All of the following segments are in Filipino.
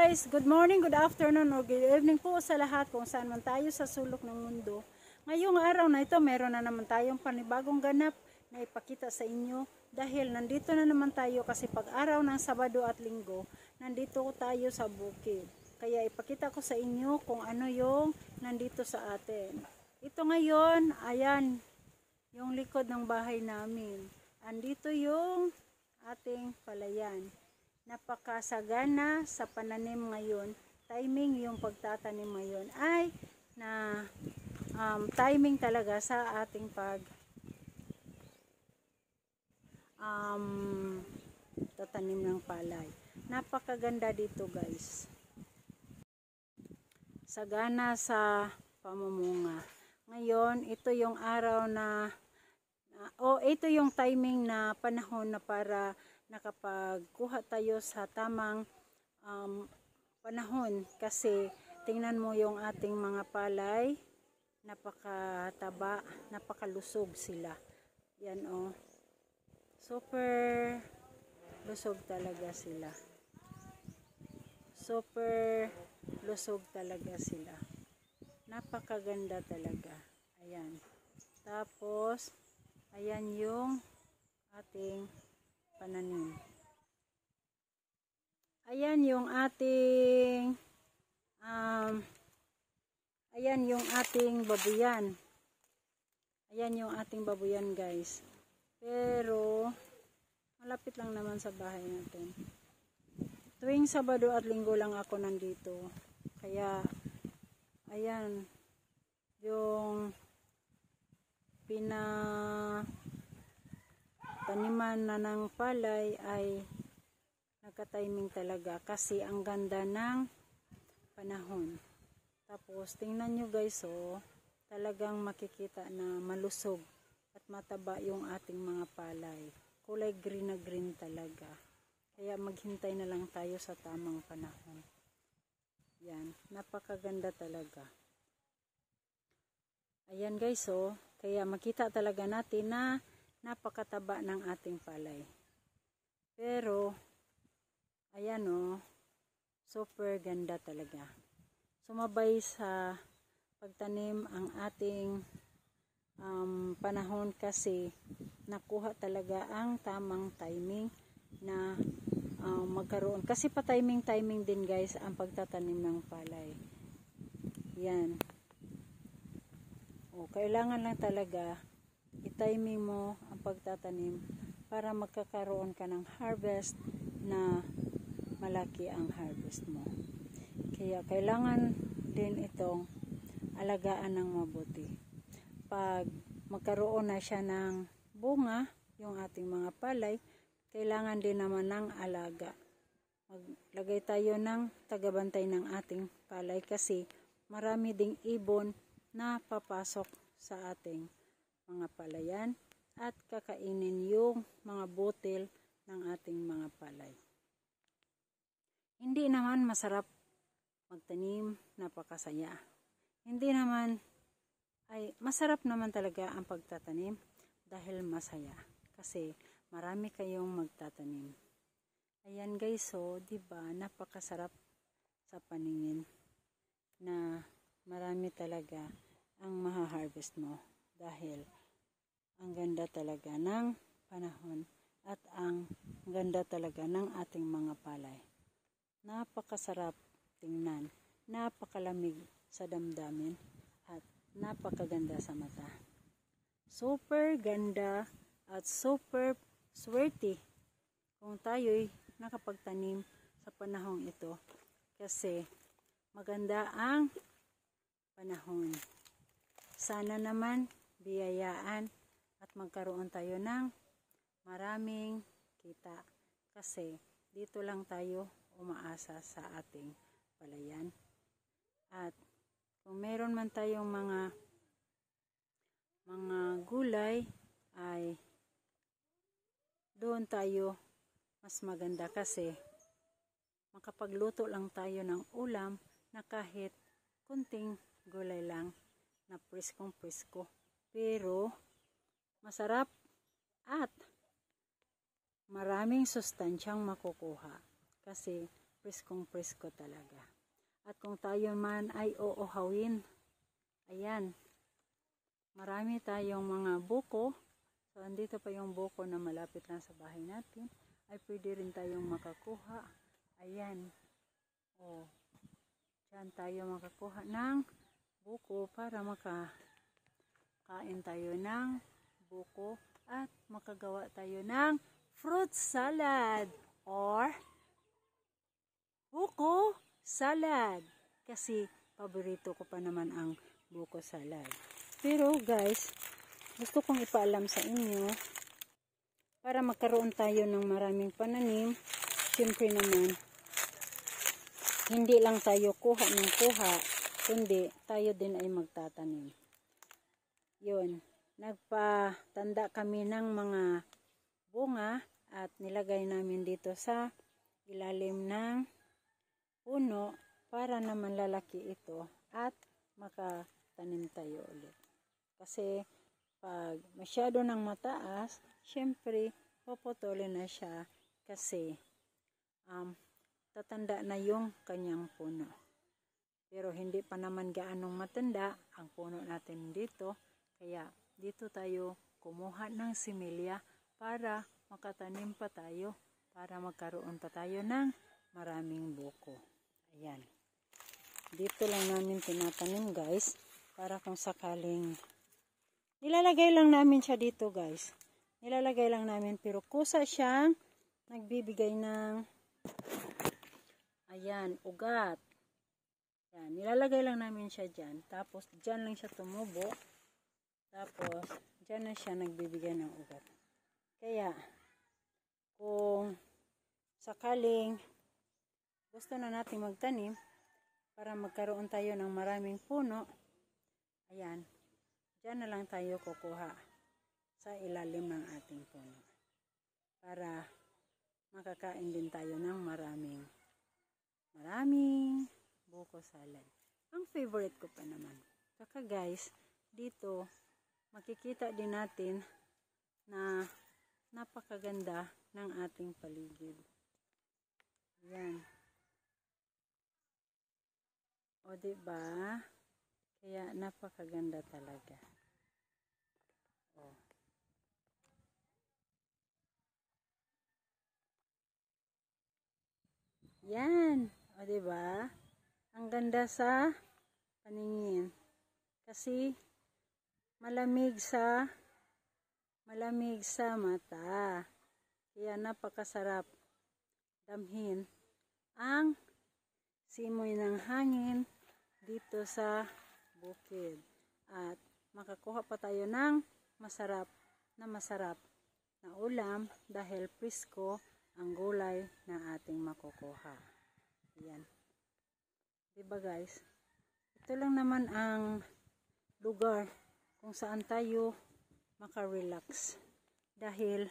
guys, good morning, good afternoon, or good evening po sa lahat kung saan man tayo sa sulok ng mundo. Ngayong araw na ito, meron na naman tayong panibagong ganap na ipakita sa inyo dahil nandito na naman tayo kasi pag araw ng Sabado at Linggo, nandito tayo sa bukid. Kaya ipakita ko sa inyo kung ano yung nandito sa atin. Ito ngayon, ayan, yung likod ng bahay namin. Andito yung ating palayan. Napakasagana sa pananim ngayon. Timing yung pagtatanim ngayon ay na timing talaga sa ating tatanim ng palay. Napakaganda dito guys. Sagana sa pamumunga. Ngayon, ito yung araw na ito yung timing na panahon na para nakapagkuha tayo sa tamang panahon kasi tingnan mo yung ating mga palay, napakataba, napakalusog sila. Yan oh. Super lusog talaga sila. Super lusog talaga sila. Napakaganda talaga. Ayan. Tapos ayan yung ating pananim. Ayan yung ating babuyan. Ayan yung ating babuyan guys. Pero malapit lang naman sa bahay natin. Tuwing Sabado at Linggo lang ako nandito. Kaya ayan yung taniman na ng palay ay nagka-timing talaga kasi ang ganda ng panahon. Tapos tingnan nyo guys oh, talagang makikita na malusog at mataba yung ating mga palay. Kulay green na green talaga. Kaya maghintay na lang tayo sa tamang panahon. Yan, napakaganda talaga. Ayan guys oh, kaya makita talaga natin na napakataba ng ating palay. Pero ayan oh, super ganda talaga. Sumabay sa pagtanim ang ating panahon kasi nakuha talaga ang tamang timing na magkaroon. Kasi pa timing din guys ang pagtatanim ng palay. Yan. O, kailangan lang talaga i-timing mo ang pagtatanim para magkakaroon ka ng harvest na malaki ang harvest mo. Kaya kailangan din itong alagaan ng mabuti. Pag magkaroon na siya ng bunga, yung ating mga palay, kailangan din naman ng alaga. Maglagay tayo ng tagabantay ng ating palay kasi marami ding ibon na papasok sa ating mga palayan at kakainin yung mga butil ng ating mga palay. Hindi naman masarap magtanim, napakasaya. Hindi naman ay masarap naman talaga ang pagtatanim dahil masaya kasi marami kayong magtatanim. Ayan guys, so 'di ba napakasarap sa paningin na marami talaga ang maha-harvest mo dahil ang ganda talaga ng panahon at ang ganda talaga ng ating mga palay. Napakasarap tingnan, napakalamig sa damdamin at napakaganda sa mata. Super ganda at super swerte kung tayo'y nakapagtanim sa panahong ito kasi maganda ang panahon. Sana naman biyayaan at magkaroon tayo ng maraming kita kasi dito lang tayo umaasa sa ating palayan. At kung meron man tayong mga gulay ay doon tayo mas maganda kasi makapagluto lang tayo ng ulam na kahit kunting gulay lang na preskong-presko. Pero masarap at maraming sustansyang makukuha kasi preskong-presko talaga. At kung tayo man ay uuhawin, ayan, marami tayong mga buko. So, andito pa yung buko na malapit lang sa bahay natin. Ay pwede rin tayong makakuha. Ayan. O, dyan tayo makakuha ng buko para makakain tayo ng buko at makagawa tayo ng fruit salad or buko salad. Kasi paborito ko pa naman ang buko salad. Pero guys, gusto kong ipaalam sa inyo, para magkaroon tayo ng maraming pananim, siyempre naman, hindi lang tayo kuha ng kuha, kundi tayo din ay magtatanim. Yun, nagpatanda kami ng mga bunga at nilagay namin dito sa ilalim ng puno para naman lalaki ito at makatanim tayo ulit. Kasi pag masyado ng mataas, syempre popotolin na siya kasi tatanda na yung kanyang puno. Pero hindi pa naman gaanong matanda ang puno natin dito, kaya dito tayo kumuha ng similya para makatanim pa tayo, para magkaroon pa tayo ng maraming buko. Ayan. Dito lang namin tinatanim guys, para kung sakaling nilalagay lang namin siya dito guys. Nilalagay lang namin pero kusa siyang nagbibigay ng ayan, ugat. Yan, nilalagay lang namin siya dyan. Tapos dyan lang siya tumubo. Tapos dyan na siya nagbibigay ng ugat. Kaya kung sakaling gusto na natin magtanim para magkaroon tayo ng maraming puno, ayan, dyan na lang tayo kukuha sa ilalim ng ating puno para makakain din tayo ng maraming buko salad. Ang favorite ko pa naman. Kaka guys, dito makikita din natin na napakaganda ng ating paligid. Yan. O diba? Kaya napakaganda talaga. Oh. Yan. O diba? Ang ganda sa paningin. Kasi malamig sa mata. Kaya napakasarap damhin ang simoy ng hangin dito sa bukid. At makakuha pa tayo ng masarap na ulam dahil presko ang gulay na ating makukuha. Ayan. Diba guys? Ito lang naman ang lugar kung saan tayo makarelax. Dahil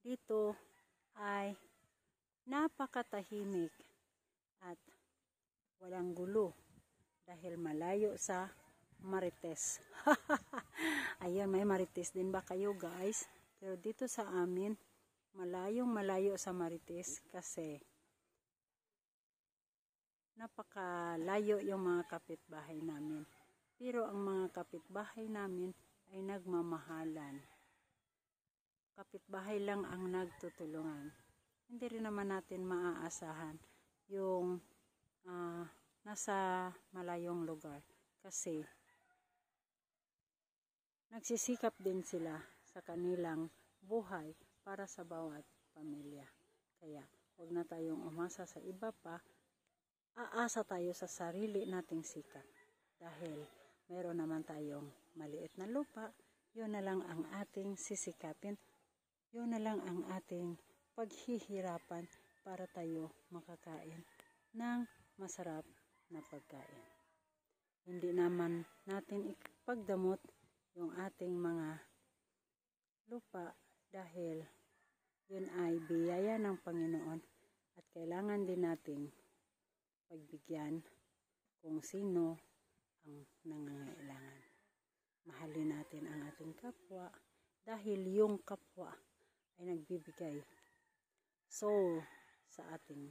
dito ay napakatahimik at walang gulo. Dahil malayo sa Marites. Ayan, may Marites din ba kayo guys? Pero dito sa amin, malayo sa Marites kasi napakalayo yung mga kapitbahay namin. Pero ang mga kapitbahay namin ay nagmamahalan. Kapitbahay lang ang nagtutulungan. Hindi rin naman natin maaasahan yung nasa malayong lugar. Kasi nagsisikap din sila sa kanilang buhay para sa bawat pamilya. Kaya huwag na tayong umasa sa iba pa. Aasa tayo sa sarili nating sikap. Dahil meron naman tayong maliit na lupa, yun na lang ang ating sisikapin. Yun na lang ang ating paghihirapan para tayo makakain ng masarap na pagkain. Hindi naman natin ipagdamot yung ating mga lupa dahil yun ay biyaya ng Panginoon at kailangan din nating pagbigyan kung sino ang nangangailangan. Mahalin natin ang ating kapwa dahil yung kapwa ay nagbibigay soul sa ating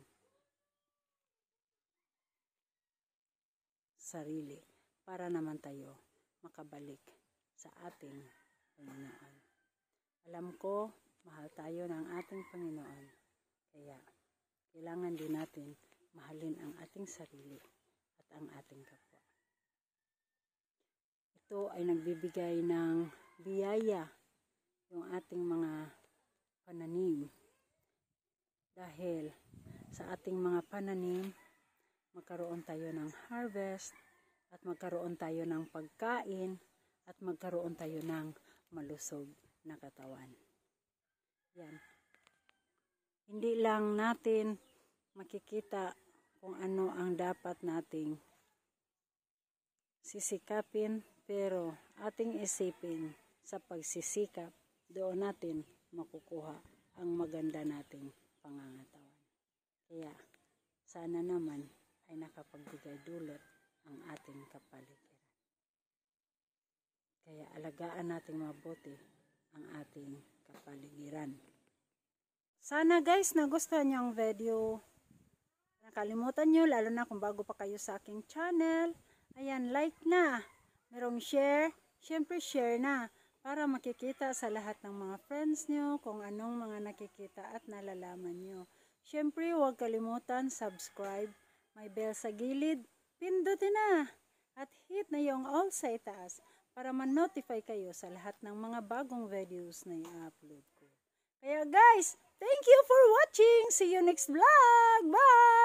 sarili para naman tayo makabalik sa ating Panginoon. Alam ko, mahal tayo ng ating Panginoon. Kaya, kailangan din natin mahalin ang ating sarili at ang ating kapwa. Ito ay nagbibigay ng biyaya yung ating mga pananim. Dahil sa ating mga pananim, magkaroon tayo ng harvest at magkaroon tayo ng pagkain at magkaroon tayo ng malusog na katawan. Yan. Hindi lang natin makikita kung ano ang dapat nating sisikapin, pero ating isipin sa pagsisikap, doon natin makukuha ang maganda nating pangangatawan. Kaya sana naman ay nakapagbigay dulot ang ating kapaligiran. Kaya alagaan nating mabuti ang ating kapaligiran. Sana guys, nagustuhan niyo ang video. Nakalimutan niyo, lalo na kung bago pa kayo sa aking channel. Ayan, like na. Merong share. Siyempre share na. Para makikita sa lahat ng mga friends niyo kung anong mga nakikita at nalalaman niyo. Siyempre, huwag kalimutan subscribe. May bell sa gilid. Pindutin na. At hit na yung all sa itaas para ma-notify kayo sa lahat ng mga bagong videos na i-upload ko. Kaya guys, thank you for watching. See you next vlog. Bye!